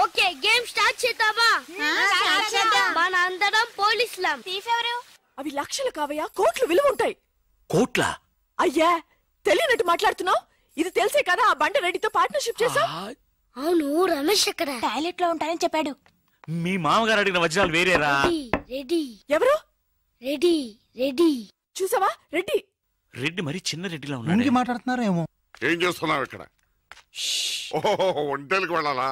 Okay game start చేద్దామా? మన అందరం పోలీసులం. థీఫ్ ఎవరు? అవి లక్షలు కావయ్యా, కోట్లు విలువ ఉంటాయి. కోట్ల? అయ్యా తెలియనట్టు మాట్లాడుతున్నావు. ఇది తెలిసే కదా ఆ బండ రెడ్డితో పార్ట్నర్షిప్ చేసావు. అవును, రమేష్ ఎక్కడ? టాయిలెట్ లో ఉంటానని చెప్పాడు. మీ మామగారు అడిగిన వజ్రాలు వేరేరా? రెడ్డి. ఎవరు? రెడ్డి. రెడ్డి చూసావా? రెడ్డి. రెడ్డి మరి చిన్న రెడ్డిలా ఉన్నాడు. మాట్లాడుతున్నారేమో. ఏం చేస్తున్నావు ఇక్కడ? ఓహో, ఒంటేలకు వెళ్ళాలా?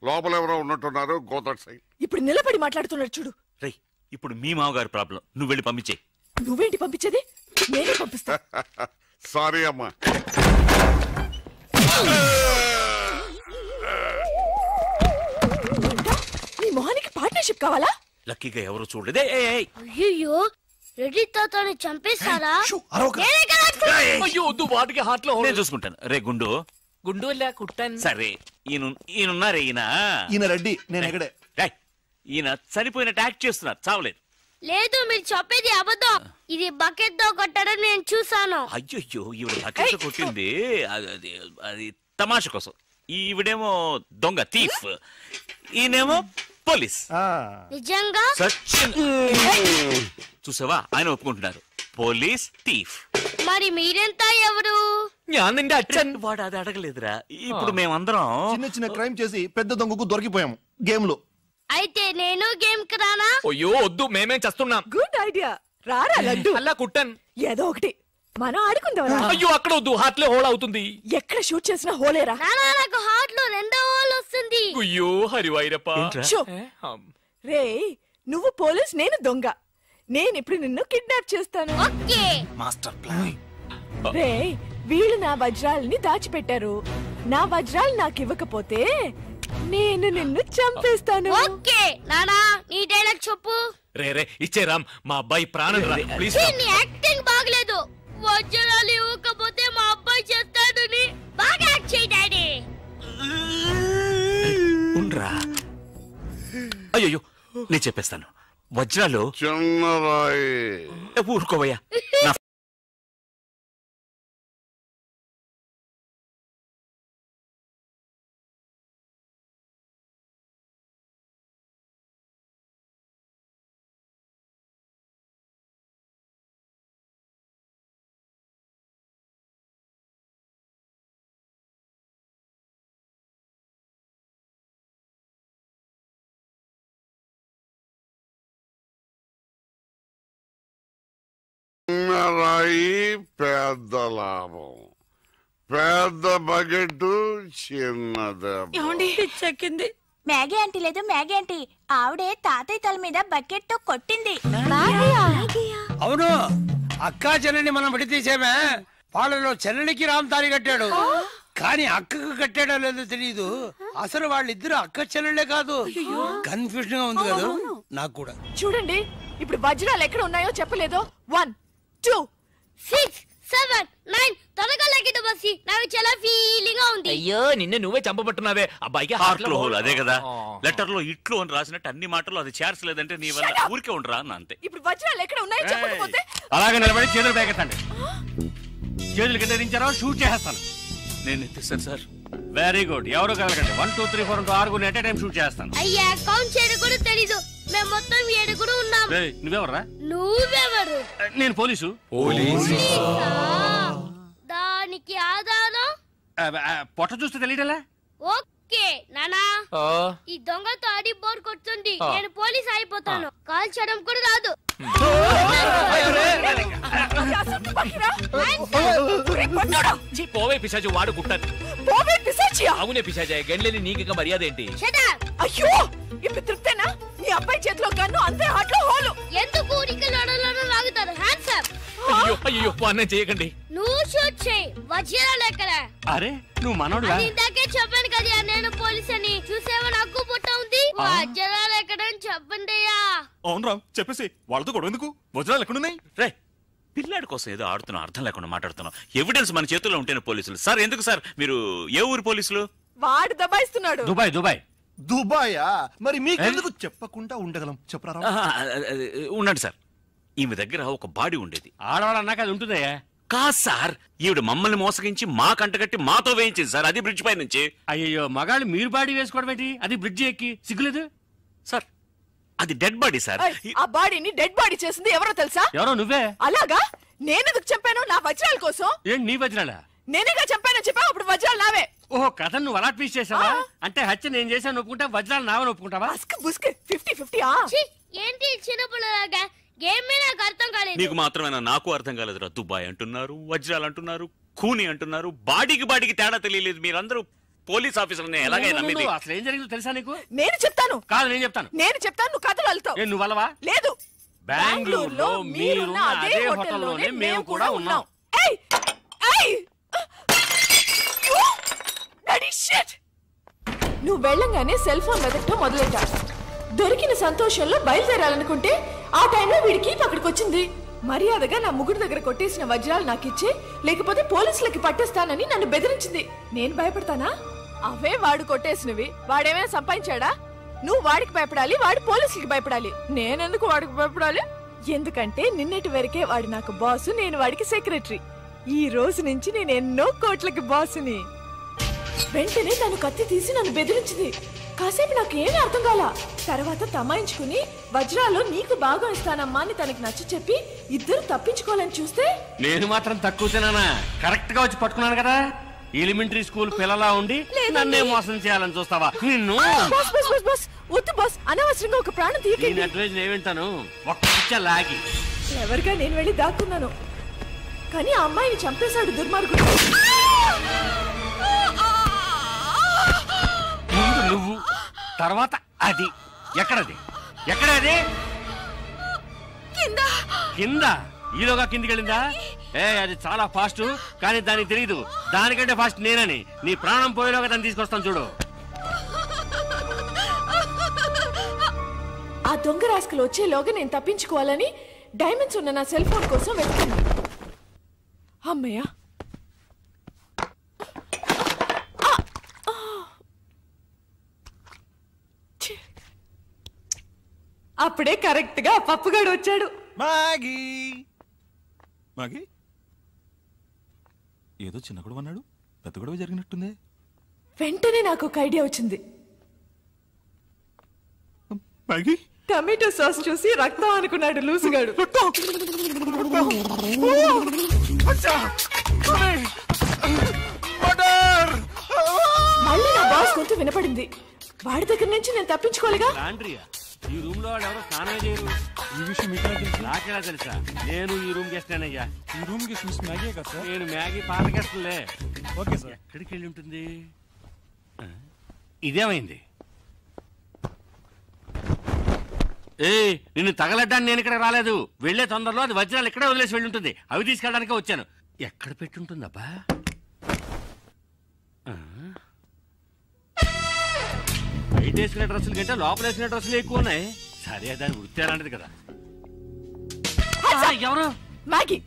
లోపల ఎవరో ఉన్నట్టున్నారు. గోదట్ ఇప్పుడు నిలబడి మాట్లాడుతున్నాడు చూడు. రేయ్, ఇప్పుడు మీ మామగారు ప్రాబ్లం, నువ్వు వెళ్ళి పంపించే. నువ్వేంటి పంపించేది? నేనే పంపిస్తా. సారీ అమ్మా. నీ మొహానికి పార్ట్నర్షిప్ కావాలా? లక్కీగా ఎవరు చూడలేదే. అయ్యో, రెడ్డి తాతని చంపేస్తారా? వాటికి హార్ట్ లో నేను చూసుకుంటాను. రే గుండు. గుండు కుట్టాను. సరే, ఈయనున్నారే. ఈయన రెడ్డి, నేను ఎక్కడే. ఈయన చనిపోయినట్టు యాక్ట్ చేస్తున్నారు, చావలేదు. లేదు, మీరు చెప్పేది అబద్ధం. ఇది బకెట్ తో కొట్టడం నేను చూసాను. అయ్యో, ఈవిడ బకెట్ కొట్టింది అది తమాషా కోసం. ఈవిడేమో దొంగ, థీఫ్. ఈయనేమో పోలీస్. నిజంగా చూసావా, ఆయన ఒప్పుకుంటున్నారు. Police, thief. మరి మీరెంత ఎవరు? వాడు అది అడగలేదురా. ఇప్పుడు మేమందరం చిన్న చిన్న క్రైమ్ చేసి పెద్ద దొంగకు దొరికిపోయాము గేమ్ లో. అయితే నేను గేమ్ కి రానా? అయ్యో వద్దు, మేమేం చేస్తున్నాం. Good idea. రారా లడ్డు. అలా కుట్టాను. ఏదో ఒకటి మనం ఆడుకుందాం. అయ్యో అక్కడ వద్దు, హార్ట్ లో హోల్ అవుతుంది. ఎక్కడ షూట్ చేసినా హోలేరా? నానా, నాకు హార్ట్ లో రెండో హోల్ వస్తుంది. అయ్యో హరివైరప్ప. రే, నువ్వు పోలీస్, నేను దొంగ. నేను ఇప్పుడు నిన్ను కిడ్నాప్ చేస్తాను. ఓకే. Master plan. రే, వీళ్ళు నా వజ్రాలని దాచిపెట్టారు. నా వజ్రాలు నాకు ఇవ్వకపోతే నేను నిన్ను చంపేస్తాను. ఓకే నానా, నీ డైలాగ్ చెప్పు. రే ఇచ్చే రామ్, మా అబ్బాయి ప్రాణం రా ప్లీజ్. నీ యాక్టింగ్ బాగలేదు. వజ్రాలు ఇవ్వకపోతే మా అబ్బాయి చేస్తాడని బాగా యాక్ట్ చేయి డాడీ. ఉండ్రా. అయ్యో, నేను చెప్పేస్తాను. వజ్రాలు చిన్నరాయి. ఊరుకోవయ్యా. చిన్నరాయి పెద్ద లాభం. పెద్ద బకెట్ చిన్నది. చెక్కింది. మ్యాగీ ఆంటీ లేదు, మ్యాగీ ఆంటీ ఆవిడే తాతయ్య తల మీద బకెట్ తో కొట్టింది. అవును, అక్కా చెల్లెని మనం విడితీసేమే. వాళ్ళలో చెల్లెలికి రామ్ తాళి కట్టాడు, కానీ అక్కకు కట్టాడో లేదో తెలియదు. అసలు వాళ్ళిద్దరు అక్క చెల్లెళ్ళే కాదు. కన్ఫ్యూజన్ గా ఉంది కదా నాకు కూడా. చూడండి, ఇప్పుడు వజ్రాలు ఎక్కడ ఉన్నాయో చెప్పలేదు. 1 2 6 7 9 త్వరగా లెక్కిట బస్సి. నాకు చాలా ఫీలింగ్ గా ఉంది. అయ్యో, నిన్నే నువ్వే చంపబట్టున్నావే. అబ్బాయికి హార్ట్ లో హోల్. అదే కదా, లెటర్ లో ఇట్లు అని రాసినట్టు అన్ని మాటలు అది చేర్చలేదంటే నీ వల్ల ఊరికే ఉండరా అన్న అంతే. ఇప్పుడు వజ్రాలు ఎక్కడ ఉన్నాయో చెప్పకపోతే అలాగే నిలబడి చేతులు బ్యాగెత్తండి. చేతులు కింద దించారో షూట్ చేస్తాను. నేను ఎత్తిస్తాను సార్. Very good. ఎవరు కలగండి. 1 2 3 4 6 ఎట్ టైం షూట్ చేస్తాను. అయ్యా, కౌంట్ చేయడం కూడా తెలీదు. మేము మొత్తం 7 ఉన్నాం. నువ్వెవర్రా? నువ్వెవరు? నేను పోలీసు. దానికి ఆధారం పొట్ట చూస్తే తెలియటలా? ఓకే నానా, ఈ దొంగతో ఆడి బోర్ కొడుతుంది. నేను పోలీస్ అయిపోతాను. కాల్ చేయడం కూడా రాదు. పోవే పిశాచి, వాడు కుట్టాను. అవునే పిశాచి, గండ్లేని నీకు మర్యాద ఏంటి? అయ్యో, ఇప్పుడు తృప్తేనా? నీ అబ్బాయి చేతిలో గన్ను, అంతే హాట్లో హోలు. ఎందుకు ఊరికి లడలను లాగుతారు? Hands up. అయ్యో పాలన చేయకండి. నువ్వు షూట్ చేయి. వజ్రాలు ఎక్కడ? అరే, నువ్వు మనోడుగా? ఇందాకే చెప్పాను కదా నేను పోలీస్ అని. చూసేవా, నాకు పుట్ట ఉంది. వజ్రాలు ఎక్కడని చెప్పండి. అవును రామ్, చెప్పేసి వాళ్ళతో గొడవ ఎందుకు? వజ్రాలు ఎక్కడున్నాయి? రే, పిల్లాడి కోసం ఏదో ఆడుతున్నాం, అర్థం లేకుండా మాట్లాడుతున్నాం. ఎవిడెన్స్ మన చేతుల్లో ఉంటేనే పోలీసులు. సార్ ఎందుకు సార్ మీరు ఏ ఊరు పోలీసులు? వాడు దబాయిస్తున్నాడు. దుబాయ్. దుబాయా? మరి మీకెందుకు చెప్పకుండా ఉండగలం? చెప్పరా. ఉండండి సార్. ఈమె దగ్గర ఒక బాడీ ఉండేది. ఆడవాళ్ళు అన్నాక అది ఉంటుందయ్యా. కాదు సార్, ఈవిడ మమ్మల్ని మోసగించి మా కంటగట్టి మాతో వేయించింది సార్, అది బ్రిడ్జ్ పై నుంచి. అయ్యో మగాళ్ళు మీరు బాడీ వేసుకోవడం ఏంటి? అది బ్రిడ్జ్ ఎక్కి సిగ్గులేదు సార్ అది డెడ్ బాడీ సార్. ఆ బాడీని డెడ్ బాడీ చేసింది ఎవరో తెలుసా? ఎవరో నువ్వే. అలాగా? నేనెందుకు చంపాను? నా వజ్రాల కోసం. ఏంటి నీ వజ్రాలా? నేనేగా చంపానని చెప్పా, అప్పుడు వజ్రాలు నావే. ఓహో, కథ నువ్వు అలా ట్వీస్ట్ చేసావా? అంటే హత్య నేను చేశాను ఒప్పుకుంటా, వజ్రాలు నావని ఒప్పుకుంటావా? 50-50. ఏంటి చిన్నపిల్లలాగా గేమ్ నాకు అర్థం కాలేదు. నీకు మాత్రమేనా? నాకు అర్థం కాలేదురా. దుబాయ్ అంటున్నారు, వజ్రాలు అంటున్నారు, కూని అంటున్నారు, బాడీకి తేడా తెలియలేదు. మీరందరూ పోలీస్ ఆఫీసర్ని ఎలాగైనా నమ్మింది? అసలు ఏం జరిగిందో తెలుసా నీకు? నేను చెప్తాను. కాదు నేను చెప్తాను. నువ్వు కథలు వెళ్తావు. నువ్వు అలవా? లేదు, బెంగళూరులో మీరున్న అదే హోటల్లోనే మేము కూడా ఉన్నాం. నువ్వు వెళ్ళంగానే సెల్ ఫోన్ వెతకటం మొదలెట్టా. దొరికిన సంతోషంలో బయలుదేరాలనుకుంటే ఆ టైంలో వీడికి అక్కడికి వచ్చింది. మర్యాదగా నా ముగ్గురు దగ్గర కొట్టేసిన వజ్రాలు నాకు ఇచ్చే, లేకపోతే పోలీసులకి పట్టేస్తానని నన్ను బెదిరించింది. నేను భయపడతానా? అవే వాడు కొట్టేసినవి. వాడేమైనా సంపాదించాడా? నువ్వు వాడికి భయపడాలి, వాడు పోలీసులకి భయపడాలి. నేనెందుకు వాడికి భయపడాలి? ఎందుకంటే నిన్నటి వరకే వాడు నాకు బాసు, నేను వాడికి సెక్రటరీ. ఈ రోజు నుంచి నేను ఎన్నో కోట్లకి బాసుని. వెంటనే తను కత్తి తీసి నన్ను బెదిరించింది. కాసేపు నాకు ఏమీ అర్థం కాల. తర్వాత తమాయించుకుని వజ్రాలు నీకు బాగా ఇస్తానమ్మా అని తనకి నచ్చ చెప్పి ఇద్దరు తప్పించుకోవాలని చూస్తే నేను మాత్రం తక్కువ తినానా? కరెక్ట్ గా వచ్చి పట్టుకున్నాను కదా. ఎలిమెంటరీ స్కూల్ పిల్లలా ఉండి నన్నే మోసం చేయాలని చూస్తావా? నిన్ను వద్దు బాస్, అనవసరంగా ఒక ప్రాణం తీయకండి. నేను అడ్వైజ్ ఏమింటాను, ఒక్క లాగి ఎవరిగా నేను వెళ్ళి దాక్కున్నాను. కానీ ఆ అమ్మాయిని చంపేశాడు దుర్మార్గుడు. ముందు నువ్వు, తర్వాత అది. ఎక్కడది? ఎక్కడది? కింద. ఈలోగా కిందికి వెళ్ళిందా? అది చాలా ఫాస్ట్, కానీ దానికి తెలియదు దానికంటే ఫాస్ట్ నేనని. నీ ప్రాణం పోయేలోగా దాన్ని తీసుకొస్తాను చూడు. ఆ దొంగ రాస్కలు వచ్చేలోగా నేను తప్పించుకోవాలని డైమండ్స్ ఉన్న నా సెల్ ఫోన్ కోసం వెతుకున్నా. అమ్మయ్య, అప్పుడే కరెక్ట్ గా పప్పుగాడు వచ్చాడు. మాగి ఏదో చిన్న గొడవ అన్నాడు, పెద్ద గొడవ జరిగినట్టుంది. వెంటనే నాకు ఒక ఐడియా వచ్చింది. మాగి టమాటో సాస్ చూసి రక్తం అనుకున్నాడు లూసుగాడు. మళ్ళీ నా బాస్ గొంతు వినపడింది. వాడి దగ్గర నుంచి నేను తప్పించుకోలేగా. ఈ రూమ్ లో వాడు ఎవరో స్నానం చేయరు. ఈ విషయం మీకు నాకెలా తెలుసా? నేను ఈ రూమ్ గెస్టేనయ్యా. ఈ రూమ్ కి మిస్ మ్యాగీ కదా సార్? నేను మ్యాగీ పాత గెస్ట్లే. Okay sir. ఎక్కడికి వెళ్ళి ఉంటుంది? ఇదేమైంది? నిన్ను తగలడ్డానికి నేను ఇక్కడ రాలేదు. వెళ్లే తొందరలో అది వజ్రాలు ఇక్కడే వదిలేసి వెళ్ళి ఉంటుంది. అవి తీసుకెళ్ళడానికే వచ్చాను. ఎక్కడ పెట్టుంటుందబ్బా? బయట వేసుకునే డ్రెస్సుల కంటే లోపల వేసుకునే డ్రెస్సులు ఎక్కువ ఉన్నాయి. సరే, దాన్ని వృత్తి అలాంటిది కదా. ఎవరు? మ్యాగీ.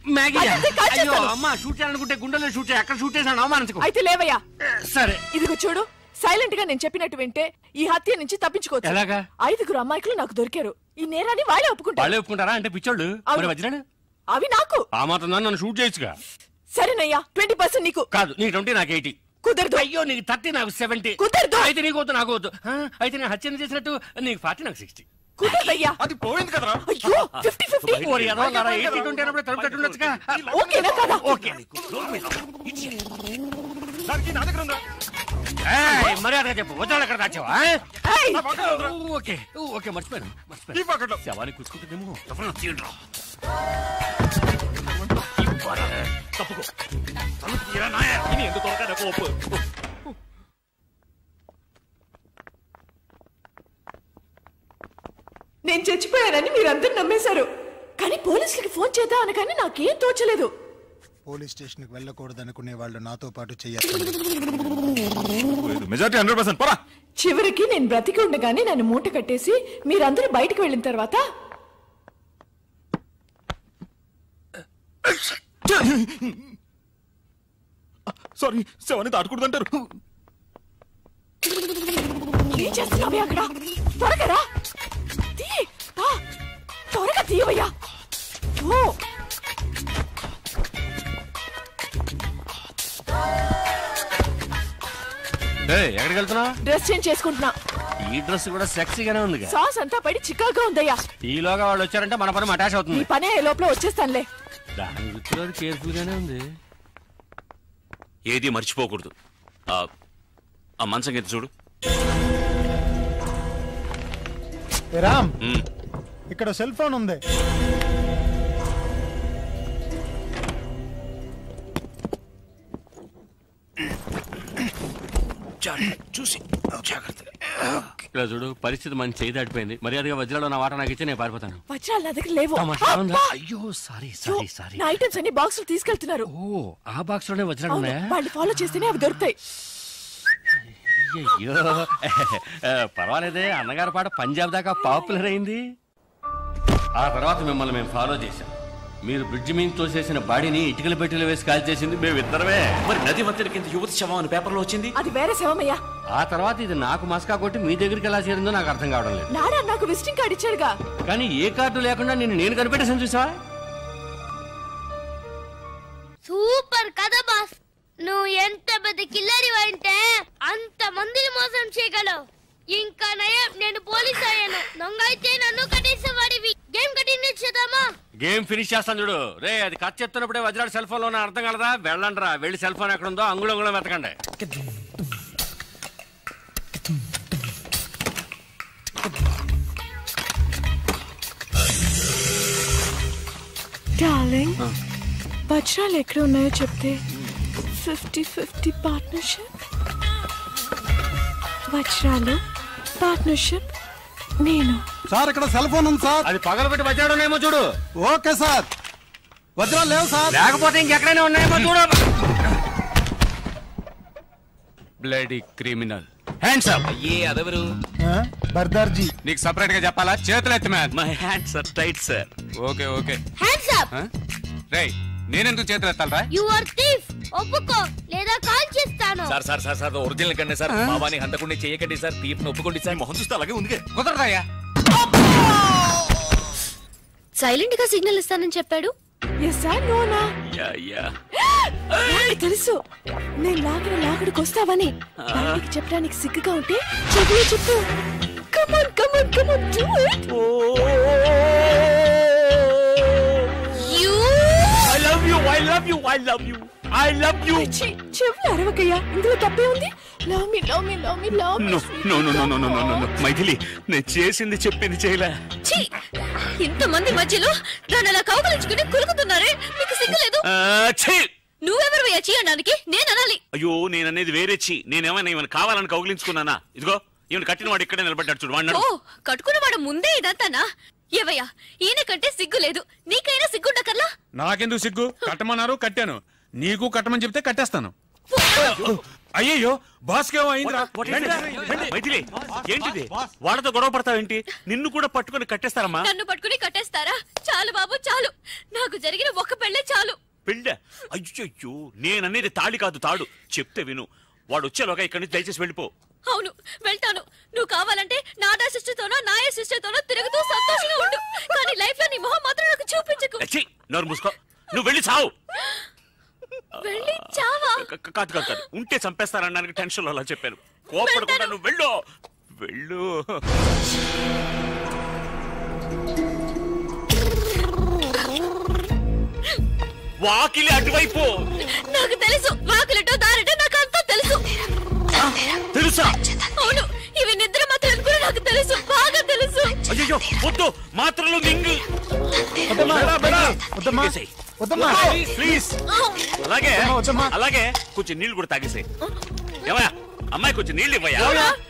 అయ్యో అమ్మా, షూట్ చేయాలనుకుంటే గుండెల్లో షూట్ చేయి. అక్కడ షూట్ చేసాను, అవమానించుకో. అయితే లేవయ్యా. సరే, ఇదిగో చూడు. సైలెంట్ గా నేను చెప్పినట్టు వింటే ఈ హత్య నుంచి తప్పించుకోవచ్చు. ఎలాగా? 5 అమ్మాయికులు నాకు దొరికారు. ఈ నేరాన్ని వాళ్ళే ఒప్పుకుంటారు. వాళ్ళే ఒప్పుకుంటారా? అంటే పిచ్చోళ్ళు. మరి వజ్రాలు అవి నాకు. ఆ మాత్రం నన్ను షూట్ చేయొచ్చుగా. సరేనయ్యా, 20% నీకు. కాదు, నీకు 20, నాకు 80. కుదరదు. అయ్యో, నీకు 30, నాకు 70. కుదరదు. అయితే నీకు వద్దు, నాకు వద్దు. అయితే నేను హత్యను చేసినట్టు నీకు 40, నాకు 60. కుదరదయ్యా. అది పోయింది కదరా. అయ్యో, 50-50. 80-20 అన్నప్పుడు తలుపుతుండొచ్చుగా. ఓకేనా కదా? ఓకే. దానికి నా దగ్గర ఉందా? మర్యాదగా చెప్పు, వజ్రాలు ఎక్కడ దాచావా? ఓకే ఓకే, మర్చిపోయాను. శవాన్ని కూర్చుంటుందేమో. తప్పుకో. ఎందుకు నేను చచ్చిపోయానని మీరందరూ నమ్మేశారు. కానీ పోలీసులకి ఫోన్ చేద్దాం అనగానే నాకేం తోచలేదు. పోలీస్ స్టేషన్ కి వెళ్ళకూడదు అనుకునే వాళ్ళు నాతో పాటు చేయాలి. మెజారిటీ 100%. పరా. చివరికి నేను బ్రతికి ఉండగానే నన్ను మూట కట్టేసి మీరందరూ బయటకు వెళ్ళిన తర్వాత సారీ, శవాన్ని దాటకూడదంటారు. ఏం చేస్తున్నావే అక్కడ? త్వరగా రా. త్వరగా తీయవయ్యా. ఎక్కడికి వెళ్తున్నావు? డ్రెస్ చేంజ్ చేసుకుంటున్నా. ఈ డ్రెస్ కూడా సెక్సీగానే ఉంది. సాస్ అంతా పడి చికాగా ఉందయ్యా. ఈలోగా వాళ్ళు వచ్చారంటే మన పని అటాచ్ అవుతుంది. ఈ పనే లోపల వచ్చేస్తానులే. దాని గుర్తులో కేర్ఫుల్ గానే ఉంది. ఏది మర్చిపోకూడదు. ఆ మంచం కింద చూడు. రామ్, ఇక్కడ సెల్ ఫోన్ ఉంది. చూసి జాగ్రత్తగా. ఇలా చూడు, పరిస్థితి మంచి చేయి దాటిపోయింది. మర్యాదగా వజ్రాలు నా వాట నాకు ఇచ్చి నేను పారిపోతాను. వజ్రాలు నా దగ్గర లేవు. అయ్యో సారీ సారీ సారీ. నా ఐటమ్స్ అన్ని బాక్సులు తీసుకెళ్తున్నారు. ఓ, ఆ బాక్స్ లోనే వజ్రాలు ఉన్నాయా? వాళ్ళు ఫాలో చేస్తేనే అవి దొరుకుతాయి. అయ్యో పర్వాలేదే, అన్నగారి పాట పంజాబ్ దాకా పాపులర్ అయింది. ఆ తర్వాత మిమ్మల్ని మేము ఫాలో చేశాం. మీరు బ్రిడ్జి మీద తోసేసిన బాడీని ఇటుకల పెట్టెలు వేసి కాల్ చేసింది మేమిద్దరమే. మరి నది మధ్య కింద యువతి శవం అని పేపర్లో వచ్చింది. అది వేరే శవమయ్యా. ఆ తర్వాత ఇది నాకు మస్కా కొట్టి మీ దగ్గరికి ఎలా చేరిందో నాకు అర్థం కావడం లేదు. నాడా నాకు విజిటింగ్ కార్డు ఇచ్చాడుగా. కానీ ఏ కార్డు లేకుండా నేను కనిపెట్టేసాను చూసావా? సూపర్ కదా బాస్. నువ్వు ఎంత పెద్ద కిల్లరి అంటే అంత మందిని మోసం చేయగలవు. ఇంకా నయం, నేను పోలీస్ అయ్యాను. దొంగ అయితే నన్ను కట్టేసేవాడివి. గేమ్ కంటిన్యూ చేద్దామా? గేమ్ ఫినిష్ చేస్తాను చూడు. రే, అది కథ చెప్తున్నప్పుడే వజ్రాడు సెల్ ఫోన్ లో అర్థం కలదా? వెళ్ళండి రా, వెళ్ళి సెల్ ఫోన్ ఎక్కడ ఉందో అంగుళంగుళం వెతకండి. డార్లింగ్, వజ్రాలు ఎక్కడ ఉన్నాయో చెప్తే 50-50 పార్ట్నర్షిప్. వజ్రాలు పార్ట్నర్షిప్ నేను. సార్ ఇక్కడ సెల్ ఫోన్ ఉంది సార్. అది పగలబెట్టి వజ్రాడునేమో చూడు. Okay sir. వజ్రాలు లేవు సార్. లేకపోతే ఇంకెక్కడైనా ఉన్నాయేమో చూడు. Bloody criminal. Hands up. అయ్యే అదెవరు? బర్దార్జీ. నీకు సెపరేట్ గా చెప్పాలా? చేతులు ఎత్తి man. My hands are tight sir. Okay okay. Hands up. రేయ్, నేనెందుకు చేతులు ఎత్తాలరా? You are thief. ఒప్పుకో లేదా కాల్ చేస్తాను. సార్ ఒరిజినల్ కన్నా సార్. మావాని హంతకుండా చేయకండి సార్. తీర్పు ఒప్పుకోండి సార్. మొహం చూస్తే అలాగే ఉంది. కుదరదయ్యా. సైలెంట్ గా సిగ్నల్ ఇస్తానని చెప్పాడు. తెలుసు నేను లాగడికి వస్తావని. బయటికి చెప్పడానికి సిగ్గుగా ఉంటే చెప్పు. Come on come on come on do it. I love you. చెవులు అరవకయ్యా, ఇందులో తప్పే ఉంది. Love me love me love me love me. No Maithili, నేను చేసింది చెప్పింది చేయలే. ఇంతమంది మధ్యలో నన్ను అలా కౌగలించుకుని కులుకుతున్నారే, మీకు సిగ్గులేదు? నువ్వెవరు చీ అనడానికి? నేను అనాలి. అయ్యో, నేననేది వేరే చీ. నేనేమైనా ఈమెను కావాలని కౌగిలించుకున్నానా? ఇదిగో ఈమెను కట్టిన వాడు ఇక్కడే నిలబడ్డాడు చూడు. వాడు కట్టుకున్నవాడు ముందే ఇదంతానా? ఏవయ్యా, ఈయన కంటే సిగ్గు లేదు. నీకైనా సిగ్గుండకర్లా? నాకెందుకు సిగ్గు? కట్టమన్నారు, కట్టాను. నీకు కట్టమని చెప్తే కట్టేస్తాను. అయ్యో, బాస్ కేమో అయిందిరా. మైథిలి, ఏంటిది? వాళ్ళతో గొడవ పడతావేంటి? నిన్ను కూడా పట్టుకుని కట్టేస్తారమ్మా? నన్ను పట్టుకుని కట్టేస్తారా? చాలు బాబు చాలు. నాకు జరిగిన ఒక్క పెళ్ళే చాలు. పెళ్ళ? అయ్యో, నేననేది తాళి కాదు, తాడు. చెప్తే విను. వాడు వచ్చేలోగా ఇక్కడి నుంచి దయచేసి వెళ్ళిపో. అవును, వెళ్తాను. నువ్వు కావాలంటే నాదా సిస్టర్తోనో నాయ సిస్టర్తోనో తిరుగుతూ సంతోషంగా ఉండు. కానీ లైఫ్ లో నీ మొహం మాత్రం నాకు చూపించకు. నోరు మూసుకో. నువ్వు వెళ్ళి చావు. వెళ్ళి చావా? కాదు, ఉంటే చంపేస్తారనడానికి టెన్షన్ లో అలా చెప్పాను. కోపడకుండా నువ్వు వెళ్ళు. వాకిలి అటువైపు. నాకు తెలుసు, వాకిలటో దారటో నాకు అంతా తెలుసు. తెలుసా? అవును, ఇవి నిద్ర మాత్రం కూడా నాకు తెలుసు, బాగా తెలుసు. అయ్యో, వద్దు, మాత్రలు మింగు. ప్లీజ్. అలాగే కొంచెం నీళ్లు కూడా తాగేసాయి. ఏమయ్యా, అమ్మాయి కొంచెం నీళ్ళు ఇవ్వయా.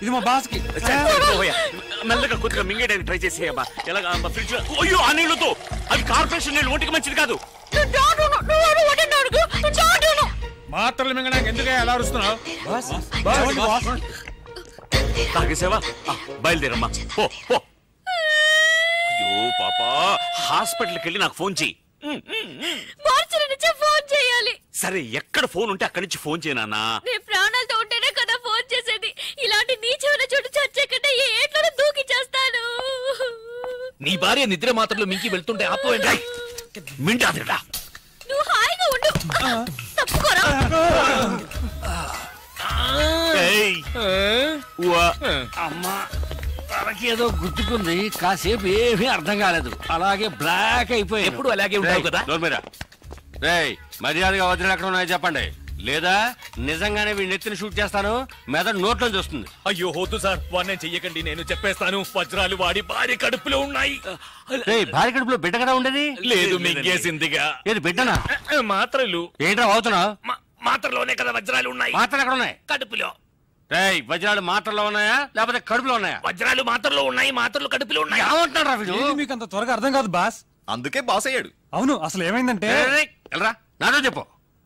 ఇది మా బాస్ కి. మెల్లగా కొద్దిగా మింగేయడానికి ట్రై చేసేయమ్మా. ఎలాగా ఫ్రిడ్జ్ లో? అయ్యో, ఆ నీళ్లతో. అది కార్పొరేషన్ నీళ్ళు, ఒంటికి మంచిది కాదు. మాత్రలు మింగడానికి ఎందుకు అలా అరుస్తున్నావు? తాగేసావా? బయలుదేరమ్మా. అయ్యో పాపా, హాస్పిటల్కి వెళ్ళి నాకు ఫోన్ చెయ్యి. ఫోన్ చేయాలి. సరే, ఎక్కడ ఫోన్ ఉంటే అక్కడి నుంచి ఫోన్ చేయనా? నేను ప్రాణాలతో ఉంటేనే కదా ఫోన్ చేసేది. ఇలాంటి నీచమైన చోటు చచ్చే కంటే ఏ ఏట్లోనే దూకి చేస్తాను. నీ భార్య నిద్ర మాత్రలు మింకి వెళ్తుంటే ఆపోయండి. మింటాదిరా. నువ్వు హాయిగా ఉండు. తప్పుకోరా. అమ్మా తనకేదో గుర్తుకుంది, కాసేపు ఏమీ అర్థం కాలేదు, అలాగే బ్లాక్ అయిపోయి. ఎప్పుడు అలాగే ఉంటావు కదా. రేయ్ మర్యాదగా వదిలి ఎక్కడ ఉన్నాయో చెప్పండి, లేదా నిజంగానే వీడిని ఎత్తిని షూట్ చేస్తాను, మెదడు నోట్లో చూస్తుంది. అయ్యో వద్దు సార్, వాడిని చెయ్యకండి, నేను చెప్పేస్తాను. వజ్రాలు వాడి భార్య కడుపులో ఉన్నాయి. భార్య కడుపులో బిడ్డ కదా ఉండేది? లేదు, మింగేసిందిగా. ఏది బిడ్డనా? మాత్రలు. ఏంట్రా అవుతున్నావు? మాత్రలోనే కదా వజ్రాలు ఉన్నాయి. మాత్రలు ఎక్కడ ఉన్నాయి? కడుపులో. రేయ్ వజ్రాలు మాత్రలో ఉన్నాయా లేకపోతే కడుపులో ఉన్నాయా? వజ్రాలు మాత్రలో ఉన్నాయి, మాత్రలు కడుపులో ఉన్నాయి. ఏమంటున్నారా వీడు? మీకు అంత త్వరగా అర్థం కాదు బాస్. అందుకే బాస్ అయ్యాడు. అవును, అసలు ఏమైందంటే నాతో చెప్పు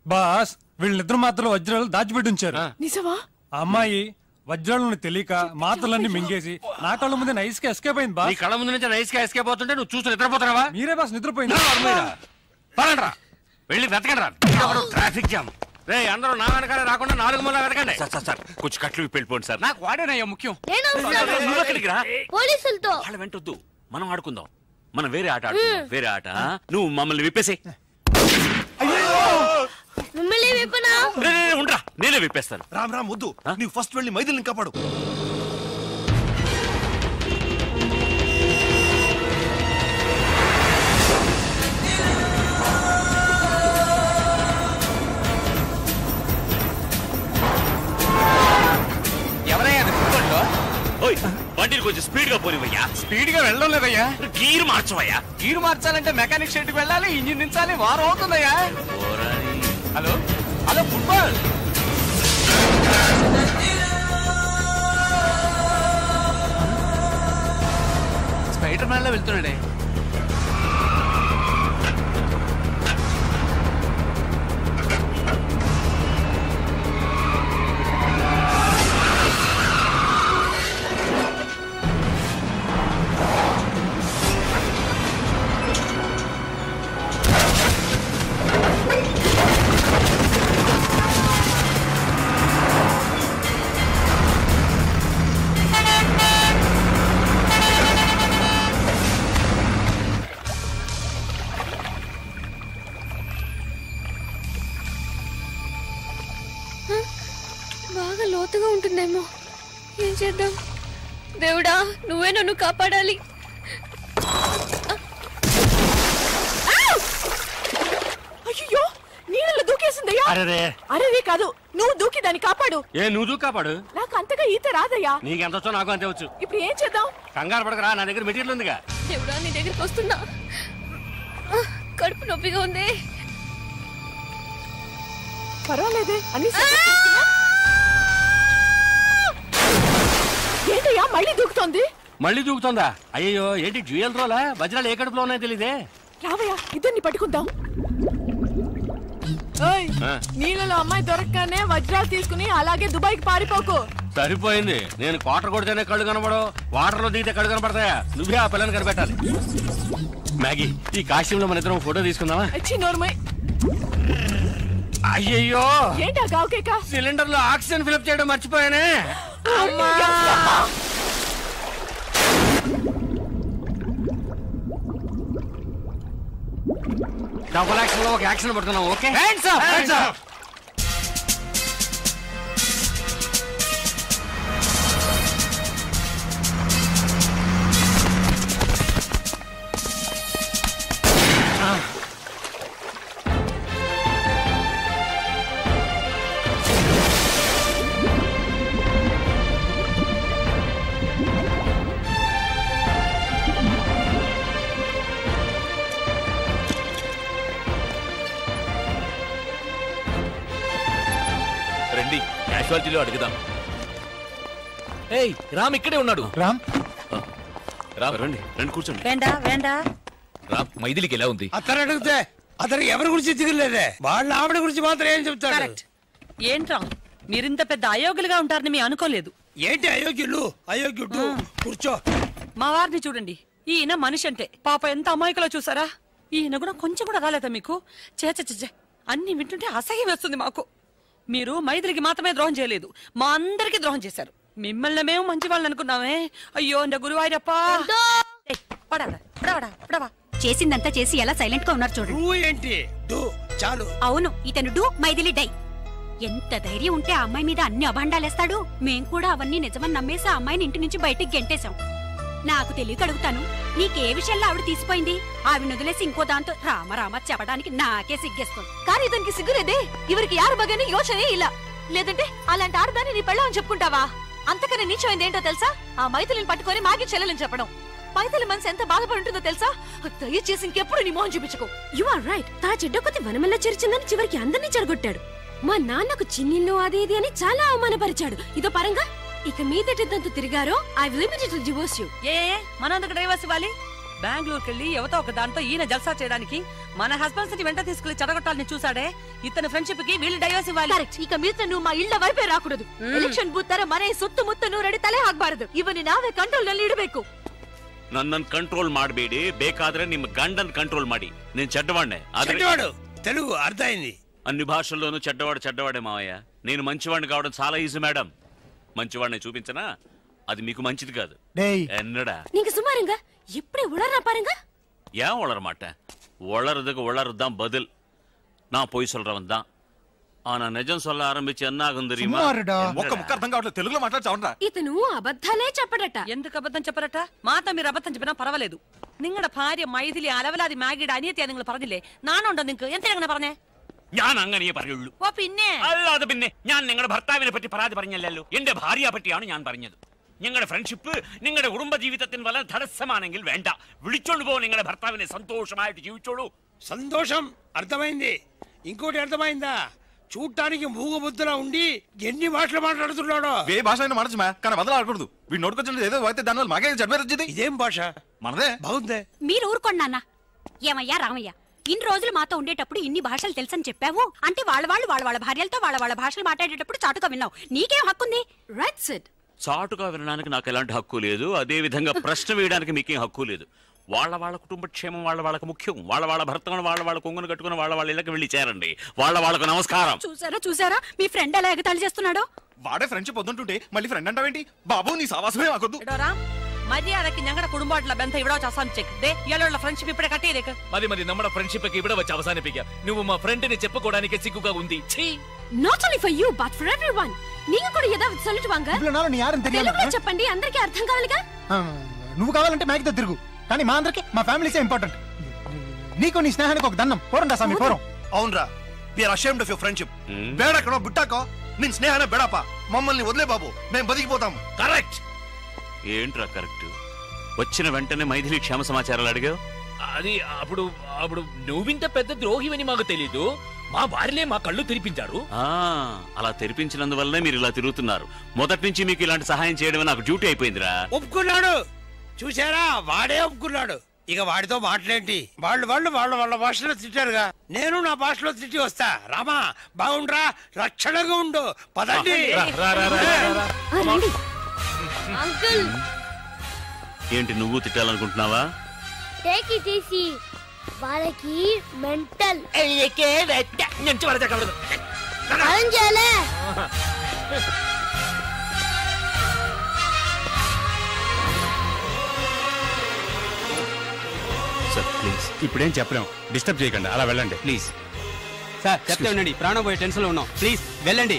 బాస్. వీళ్ళిద్దరు మాత్రలు వజ్రాలు దాచిపెట్టి ఉంచారు. నిజమా? అమ్మాయి వజ్రాలను తెలియక మాత్రలన్నీ మింగేసి నా కళ్ళ ముందు నైస్ గా ఎస్కేప్ అయింది బాస్. నీ కళ్ళ ముందు నుంచి నైస్ గా ఎస్కేప్ అవుతుంటే నువ్వు చూస్తూ నిద్రపోతున్నావా? మీరే బాస్ నిద్రపోయింది. పదండ్రా, వెళ్ళి వెతకండి. Traffic jam. రే అందరూ నా వెనకాల రాకుండా 4 మూల వెతకండి. సార్ కొంచెం కట్లు వెళ్ళిపోండి సార్. నాకు వాడేనయ్యా ముఖ్యం. నువ్వు ఎక్కడికి రా, పోలీసులతో. వాళ్ళ వెంటొద్దు, మనం ఆడుకుందాం. మనం వేరే ఆట ఆడుకుందాం, వేరే ఆట. నువ్వు మమ్మల్ని విప్పేసే. మిమ్మల్ని విప్పనా? ఉండరా, నేనే విప్పేస్తాను. రామ్ రామ్ వద్దు, నీవు ఫస్ట్ వెళ్ళి మైథిలిని కాపాడు. ఎవరయ్యా బండిని కొంచెం స్పీడ్ గా పోనివయ్యా. స్పీడ్ గా వెళ్ళడం లేదయ్యా. గీరు మార్చవయ్యా. గీరు మార్చాలంటే మెకానిక్ షెడ్ కి వెళ్ళాలి, ఇంజిన్ దించాలి, వారం అవుతుందయ్యా. Hello hello football. Spider man లో వెళ్తున్నాడే. బాగా లోతుగా ఉంటుందేమో, ఏం చేద్దాం? దేవుడా, నువ్వే నన్ను కాపాడాలి. అయ్యో, నీళ్ళలో దూకేసిందయ్యా. అరే కాదు, నువ్వు దూకి దాన్ని కాపాడు. ఏ నువ్వు దూకి కాపాడు? నాకు అంతగా ఈత రాదయ్యా. నీకెంత వచ్చో నాకు అంతే వచ్చు. ఇప్పుడు ఏం చేద్దాం? కంగారు పడకరా, నా దగ్గర మెటీరియల్ ఉందిగా. దేవుడా, నీ దగ్గరికి వస్తున్నా. కడుపు నొప్పిగా ఉంది. పర్వాలేదే, అన్ని ఏంటయ్యా మళ్ళీ దూకుతోంది? మళ్ళీ దూకుతుందా? అయ్యో ఏంటి డ్యూయల్ రోలా? వజ్రాలు ఏ కడుపులో ఉన్నాయో తెలియదే. రావయ్యా, ఇద్దరిని పట్టుకుందాం. నీళ్ళలో అమ్మాయి దొరకగానే వజ్రాలు తీసుకుని అలాగే దుబాయ్కి పారిపోకు. సరిపోయింది. నేను క్వార్టర్ కొడితేనే కళ్ళు కనబడవు, వాటర్ లో దిగితే కళ్ళు కనబడతాయా? నువ్వే ఆ పిల్లని కనిపెట్టాలి. మ్యాగీ, ఈ కాశ్యంలో మన ఇద్దరం ఫోటో తీసుకుందామా? నోర్మై. అయ్యయ్యో, ఏంటా గావుకేక? సిలిండర్ లో ఆక్సిజన్ ఫిలప్ చేయడం మర్చిపోయానే. డబుల్ యాక్షన్ లో ఒక యాక్షన్ పడుతున్నాం. Okay, hands up, hands up. క్యాజువాలిటీలో అడుగుదాం. ఏయ్, రామ్ ఇక్కడే ఉన్నాడు. రామ్ రామ్ రండి, రండి కూర్చోండి. రామ్, మైథిలికి ఎలా ఉంది? అతను అడిగితే అతను ఎవరి గురించి తిరగలేదే, వాళ్ళ ఆవిడ గురించి మాత్రం ఏం చెప్తాడు? ఏంట్రా మీరింత పెద్ద అయోగ్యులుగా ఉంటారని మీ అనుకోలేదు. ఏంటి అయోగ్యులు? అయోగ్యుడు కూర్చో. మా వారిని చూడండి, ఈయన మనిషి అంటే పాప ఎంత అమాయకులో చూసారా? ఈయన కూడా కొంచెం కూడా రాలేదా మీకు? చేచే అన్ని వింటుంటే అసహ్యం వేస్తుంది మాకు. మీరు మైథిలికి మాత్రమే ద్రోహం చేయలేదు, మా అందరికి ద్రోహం చేశారు. మిమ్మల్ని మేము మంచి వాళ్ళని అనుకున్నామే. అయ్యో నా గురువాయూరప్పా. చేసిందంతా చేసి ఎలా సైలెంట్ గా ఉన్నారు చూడండి. ఏంటి చాలు. అవును, ఇతను డూ మైథిలి డై. ఎంత ధైర్యం ఉంటే ఆ అమ్మాయి మీద అన్ని అభాండాలేస్తాడు. మేం కూడా అవన్నీ నిజమని నమ్మేసి ఆ అమ్మాయిని ఇంటి నుంచి బయటికి గెంటేశాం. నాకు తెలియక అడుగుతాను, నీకే విషయంలో ఆవిడ తీసిపోయింది? ఆవిడ వదిలేసి ఇంకో దాంతో రామ చెప్పడానికి నాకే సిగ్గేస్తుంది. కానీ ఇతనికి సిగ్గులేదే. ఇవరికి యారు బగాని యోచనే ఇలా. లేదంటే అలాంటి ఆడదాన్ని నీ పెళ్ళం చెప్పుకుంటావా? అంతకన్నా నీచమైంది ఏంటో తెలుసా? ఆ మైథిలిని పట్టుకొని మాగి చెల్లెలని చెప్పడం. మైథిలి మనసు ఎంత బాధపడుంటుందో తెలుసా? దయచేసి ఇంకెప్పుడు నీ మోహన్ చూపించుకో. You are right. తా చెడ్డ కొద్ది వనమల్ల చేర్చిందని చివరికి అందరినీ చెడగొట్టాడు. మా నాన్నకు చిన్నిల్లు అది ఇది అని చాలా అవమానపరిచాడు. ఇదో పరంగా ఇక మీదటంతా తిరిగారో I will immediately divorce you. మనందుకు డైవర్స్ ఇవ్వాలి? బెంగళూరుకి వెళ్ళి ఎవతో ఒక దాంతో ఈయన జల్సా చేయడానికి మన హస్బెండ్స్ ని వెంట తీసుకెళ్లి చెడగొట్టాలని చూసాడే. ఇతని ఫ్రెండ్షిప్ కి వీళ్ళు డైవర్స్ ఇవ్వాలి. ఇక మీద నువ్వు మా ఇళ్ల వైపే రాకూడదు. ಎಲೆಕ್ಷನ್ ಬೂತ್ ತರ ಮನೆ ಸುತ್ತು ಮುತ್ತ ನೂರಡಿ ತಲೆ ಹಾಕಬಾರದು. ಇವನು ನಾವೇ ಕಂಟ್ರೋಲ್ ನಲ್ಲಿ ಇಡಬೇಕು. ನನ್ನನ್ನು ಕಂಟ್ರೋಲ್ ಮಾಡಬೇಡಿ. ಬೇಕಾದ್ರೆ ನಿಮ್ಮ ಗಂಡನ್ ಕಂಟ್ರೋಲ್ ಮಾಡಿ. నేను చెడ్డవాడినే. చెడ్డవాడు తెలుగు అర్థమైంది. అన్ని భాషల్లోనూ చెడ్డవాడే మావయ్య. నేను మంచివాడిని కావడం చాలా ఈజీ మేడం. మంచివాడిని చూపించనా? అది మీకు మంచిది కాదు. ఎన్నడా நீங்க சும்மாருங்க. எப்படி உளறா பாருங்க. ஏன் உளற மாட்டேன்? உளறதுக்கு உளறதுதான் பதில். நான் பொய் சொல்றவன் தான். ஆனா நிஜம் சொல்ல ஆரம்பிச்சு என்ன ஆகும் தெரியுமா? ఒక్క ముక్క అర్థం కావట్లేదు. తెలుగులో మాట్లాడచావరా? ఇతను అబద్ధాలే చెప్పడట. ఎందుకు అబద్ధం చెప్పరట? మాతో మీరు అబద్ధం చెప్పినా పర్వాలేదు. നിങ്ങളുടെ ഭാര്യ മൈഥിലി അലവലാതി മാഗിയുടെ അനിയത്തിയാ നിങ്ങൾ പറഞ്ഞില്ലേ? നാണുണ്ടോ നിങ്ങൾക്ക്? എന്തിനാ അങ്ങനെ പറഞ്ഞേ? ഞാൻ അങ്ങനെയേ പറയുള്ളൂ. ഓ പിന്നെ അല്ലാതെ പിന്നെ ഞാൻ നിങ്ങളുടെ ഭർത്താവിനെ പറ്റി പരാതി പറഞ്ഞല്ലോ. എന്റെ ഭാര്യയെ പറ്റിയാണ് ഞാൻ പറഞ്ഞത്. നിങ്ങളുടെ ഫ്രണ്ട്ഷിപ്പ് നിങ്ങളുടെ കുടുംബ ജീവിതത്തിന് വല്ല തടസ്സമാണെങ്കിൽ വേണ്ട, വിളിച്ചോണ്ട് പോ. നിങ്ങളുടെ ഭർത്താവിനെ സന്തോഷമായിട്ട് ജീവിച്ചോളൂ. సంతోషం అర్థమైంది. ఇంకోటి అర్థమైందా? చూడటానికి మూగబుద్ధిలా ఉండి ఎన్ని భాషలు మాట్లాడుతున్నాడో. ఏ భాష అయినా మాట్లాడచ్చు, కానీ వదలాడకూడదు. వీడు నోటుకొచ్చిన ఏదో అయితే దానివల్ల మాకే జడ్మేరొచ్చింది. ఇదేం భాష? మనదే బాగుందే. మీరు ఊరుకోండి నాన్న. ఏమయ్యా రామయ్య, ఇన్ని రోజులు మాతో ఉండేటప్పుడు ఇన్ని భాషలు తెలుసని చెప్పావు అంటే వాళ్ళ భార్యలతో వాళ్ళ భాషలు మాట్లాడేటప్పుడు చాటుగా విన్నావు. నీకేం హక్కుంది? Right said. చాటుగా వినడానికి నాకు ఎలాంటి హక్కు లేదు. అదే విధంగా ప్రశ్న వేయడానికి మీకేం హక్కు లేదు. వాళ్ళ కుటుంబ క్షేమం వాళ్ళకి ముఖ్యం. వాళ్ళ భర్తను వాళ్ళ కొంగును కట్టుకుని వాళ్ళ ఇళ్ళకి వెళ్ళి చేరండి. వాళ్ళకు నమస్కారం. చూసారా మీ ఫ్రెండ్ ఎలా ఎగతాళి చేస్తున్నాడో? వాడే ఫ్రెండ్షిప్ వద్దుంటుంటే మళ్ళీ ఫ్రెండ్ అంటావేంటి? బాబు నీ సావాసమే మాకొద్దు. മര്യാദക്ക് ഞങ്ങളുടെ കുടുംബമായിട്ടുള്ള ബന്ധം ഇവിടെ വെച്ച് അവസാനിച്ചേക്ക്. ഇയാളുള്ള ഫ്രണ്ട്ഷിപ്പ് ഇപ്പഴേ കട്ട് ചെയ്തേക്ക്. മതി നമ്മുടെ ഫ്രണ്ട്ഷിപ്പ് ഒക്കെ ഇവിടെ വെച്ച് അവസാനിപ്പിക്കാം. నువ్వు మా ఫ్రెండ్ని చెప్పుకోవడానికి సిగ్గుగా ఉంది. Not only for you but for everyone. నీకు కూడా ఏదో சொல்லிட்டு வாங்க. ఇప్పుడునాను నీ యారని తెలియాలి. తెలుగులో చెప్పండి, అందరికీ అర్థం కావాలిగా. నువ్వు కావాలంటే మ్యాగీతో తిరుగు, కానీ మా అందరికి మా ఫ్యామిలీసే ఇంపార్టెంట్. నీకు నీ స్నేహానికి ఒక దండం. పోరండా స్వామి పోరం. అవునరా, we are ashamed of your friendship. బేడకనో బుట్టాకో నిన్ స్నేహానే బెడాపా. మమ్మల్ని వదిలే బాబు, మేము బతికిపోతాం. కరెక్ట్. ఏంట్రా కరెక్ట్? వచ్చిన వెంటనే మైథిలి క్షేమ సమాచారాలు అడిగావు. అది అప్పుడు నువ్వింత పెద్ద ద్రోహివని మాకు తెలీదు. మా భార్యలే మా కళ్ళు తెరిపించారు. అలా తెరిపించినందువల్లనే మీరు ఇలా తిరుగుతున్నారు. మొదటి నుంచి మీకు ఇలాంటి సహాయం చేయడం నాకు డ్యూటీ అయిపోయిందిరా. ఒప్పుకున్నాడు. చూసారా, వాడే ఒప్పుకున్నాడు. ఇక వాడితో మాట్లాడేంటి? వాళ్ళ భాషలో తిట్టారుగా, నేను నా భాషలో తిట్టి వస్తా. రామా బాగుండ్రా, రక్షణగా ఉండు. పదండి. అంకుల్, ఏంటి నువ్వు తిట్టాలనుకుంటున్నావా? Take it easy. వాళ్ళకి మెంటల్. ఇప్పుడేం చెప్పలేం. డిస్టర్బ్ చేయకండి, అలా వెళ్ళండి ప్లీజ్. సార్ చెప్తే ఉండండి, ప్రాణం పోయే టెన్షన్ లో ఉన్నాం. ప్లీజ్ వెళ్ళండి.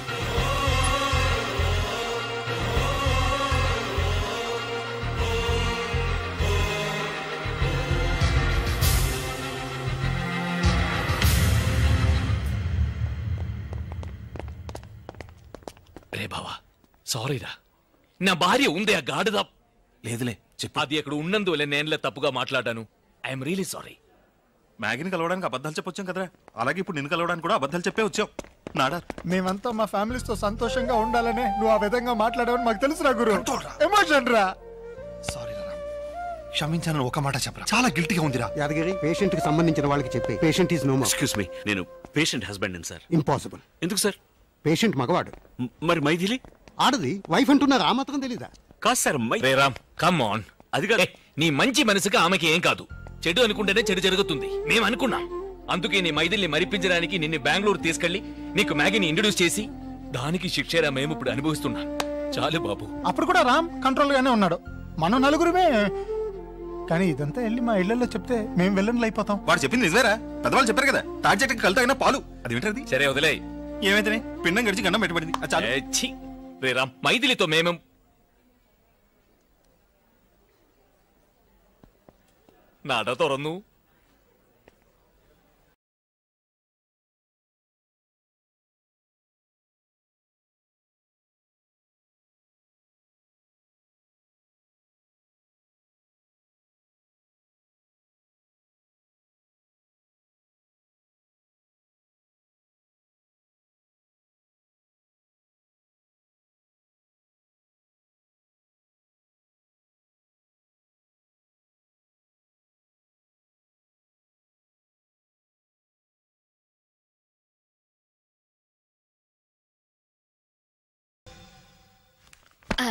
రే బావా, సారీరా. నా భార్య ఉందే ఆ గాడిద. లేదులే చెప్పు. అది అక్కడ ఉన్నందువల్ల నేనులే తప్పుగా మాట్లాడాను. I'm really sorry. మ్యాగీని కలవడానికి అబద్ధాలు చెప్పొచ్చాం కదరా, అలాగే ఇప్పుడు నిన్ను కలవడానికి కూడా అబద్ధాలు చెప్పే వచ్చాం. నాడా మేమంతా మా ఫ్యామిలీస్ తో సంతోషంగా ఉండాలనే నువ్వు ఆ విధంగా మాట్లాడావని మాకు తెలుసురా గురు. ఎమోషన్ రా. సారీ రా, క్షమించానని ఒక మాట చెప్పరా. చాలా గిల్టీగా ఉందిరా. యాదగిరి, పేషెంట్ కి సంబంధించిన వాళ్ళకి చెప్పే. Patient is no more. Excuse me, నేను పేషెంట్ హస్బెండ్ సార్. ఇంపాసిబుల్. ఎందుకు సార్? పేషెంట్ మగవాడు. మరి మైథిలి ఆడది. వైఫ్ అంటున్నారు, ఆ మాత్రం తెలీదా? కాదు sir. Ray Ram, come on. అది కాదు, నీ మంచి మనసుకి ఆమెకి ఏం కాదు. చెడు అనుకుంటేనే చెడు జరుగుతుంది. మేము అనుకున్నాం. అందుకే నీ మైథిలిని మరిపించడానికి నిన్ను బెంగళూరు తీసుకెళ్లి నీకు మ్యాగీని ఇంట్రడ్యూస్ చేసి దానికి శిక్షేరా మేము ఇప్పుడు అనుభవిస్తున్నాం. చాలు బాబు. అప్పుడు కూడా రామ్ కంట్రోల్ గానే ఉన్నాడు. మనం నలుగురుమే. కానీ ఇదంతా వెళ్ళి మా ఇళ్లలో చెప్తే మేము వెళ్ళని అయిపోతాం. వాడు చెప్పింది నిజమేరా. పెద్దవాళ్ళు చెప్పారు కదా, తాటి చెట్టుకి కలుతాయినా పాలు. అది వింటది. సరే వదిలే. ఏమైతే పిండం గడిచి గండం పెట్టబడింది. మైథిలితో మేమేం നട തുറന്നു.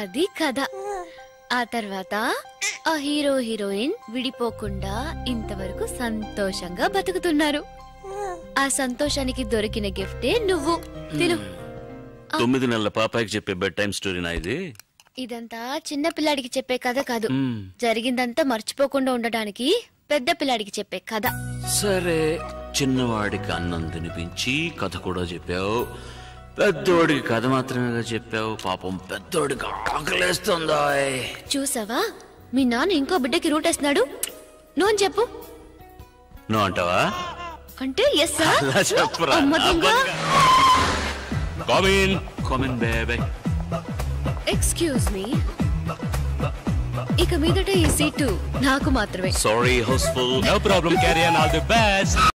అది కథ. ఆ తర్వాత ఆ హీరో హీరోయిన్ విడిపోకుండా ఇంతవరకు సంతోషంగా బతుకుతున్నారు. ఆ సంతోషానికి దొరికిన గిఫ్టే నువ్వు తిను. 9 నెలల పాపాయికి చెప్పే బెడ్ టైం స్టోరీనా ఇది? ఇదంతా చిన్న పిల్లాడికి చెప్పే కథ కాదు, జరిగిందంతా మర్చిపోకుండా ఉండడానికి పెద్ద పిల్లాడికి చెప్పే కథ. సరే, చిన్నవాడికి అన్నం తినిపించి కథ కూడా చెప్పావు, పెద్దోడికి కథ మాత్రమేగా చెప్పావు. పాపం పెద్దోడికి ఆకలేస్తుందా? చూసావా, మీ నాన్న ఇంకో బిడ్డకి రూట్ వేస్తున్నాడు. నువ్వు అని చెప్పు. నువ్వు అంటావా? అంటే ఎస్ చెప్పురా. ఎక్స్క్యూజ్ మీ, ఇక మీదట ఈ సీటు నాకు మాత్రమే. Sorry house full. No problem, carry on, all the best.